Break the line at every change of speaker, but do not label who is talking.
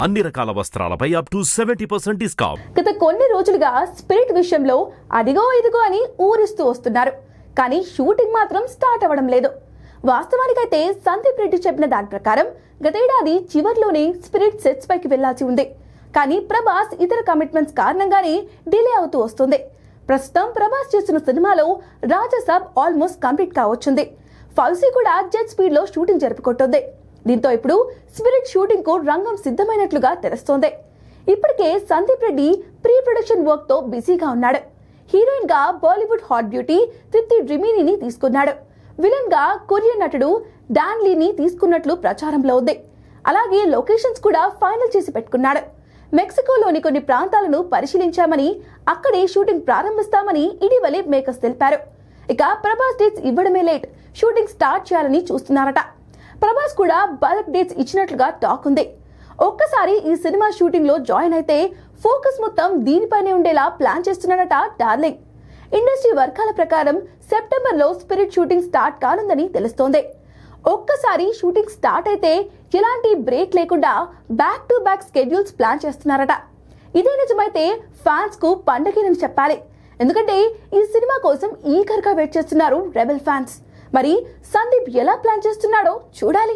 అన్ని రకాల వస్త్రాలపై up to 70% discount.
గత కొన్ని రోజులుగా స్పిరిట్ విషయంలో అదిగో ఇదిగో అని ఊరిస్తూ వస్తున్నారు. కానీ షూటింగ్ మాత్రం స్టార్ట్ అవ్వడం లేదు. వాస్తవానికైతే సందీప్ రెడ్డి చెప్పిన దాని ప్రకారం గతేడాది చివర్లోనే స్పిరిట్ సెట్స్ పైకి వెళ్లాల్సి ఉంది. కానీ ప్రభాస్ ఇతర కమిట్మెంట్స్ కారణంగానే డిలే అవుతూ వస్తుంది. ప్రస్తుతం ప్రభాస్ చేసిన సినిమాలో రాజసాబ్ ఆల్మోస్ట్ కంప్లీట్ కావచ్చుంది. ఫౌసీ కూడా జెట్ స్పీడ్ లో షూటింగ్ జరుపుకుంటుంది. దీంతో ఇప్పుడు స్పిరిట్ షూటింగ్ కు రంగం సిద్ధమైనట్లుగా తెలుస్తోంది. ఇప్పటికే Sandeep Reddy pre production work తో బిజీగా ఉన్నాడు. హీరోయిన్ గా బాలీవుడ్ హాట్ బ్యూటీ తిత్తి డ్రిమినీని తీసుకున్నాడు. విలన్ గా కొరియన్ నటుడు డాన్ లీని తీసుకున్నట్లు ప్రచారంలో ఉంది. అలాగే లొకేషన్స్ కూడా ఫైనల్ చేసి పెట్టుకున్నాడు. మెక్సికోలోని కొన్ని ప్రాంతాలను పరిశీలించామని, అక్కడే షూటింగ్ ప్రారంభిస్తామని ఇటీవలే మేకర్స్ తెలిపారు. ఇక ప్రభాస్ డేట్స్ ఇవ్వడమే లేట్, షూటింగ్ స్టార్ట్ చేయాలని చూస్తున్నారట. ప్రభాస్ కూడా బల్క్ డేట్స్ ఇచ్చినట్లుగా టాక్ ఉంది. ఒక్కసారి ఈ సినిమా షూటింగ్ లో జాయిన్ అయితే ఫోకస్ మొత్తం దీనిపైనే ఉండేలా ప్లాన్ చేస్తున్నాడట డార్లింగ్. ఇండస్ట్రీ వర్గాల ప్రకారం సెప్టెంబర్ లో స్పిరిట్ షూటింగ్ స్టార్ట్ కానుందని తెలుస్తోంది. ఒక్కసారి షూటింగ్ స్టార్ట్ అయితే ఎలాంటి బ్రేక్ లేకుండా back to back schedules plan చేస్తున్నారట. ఇదే నిజమైతే ఫ్యాన్స్ కు పండగేనని చెప్పాలి. ఎందుకంటే ఈ సినిమా కోసం ఈగర్ గా వెయిట్ చేస్తున్నారు రెబెల్ ఫ్యాన్స్. మరి సందీప్ ఎలా ప్లాన్ చేస్తున్నాడో చూడాలి.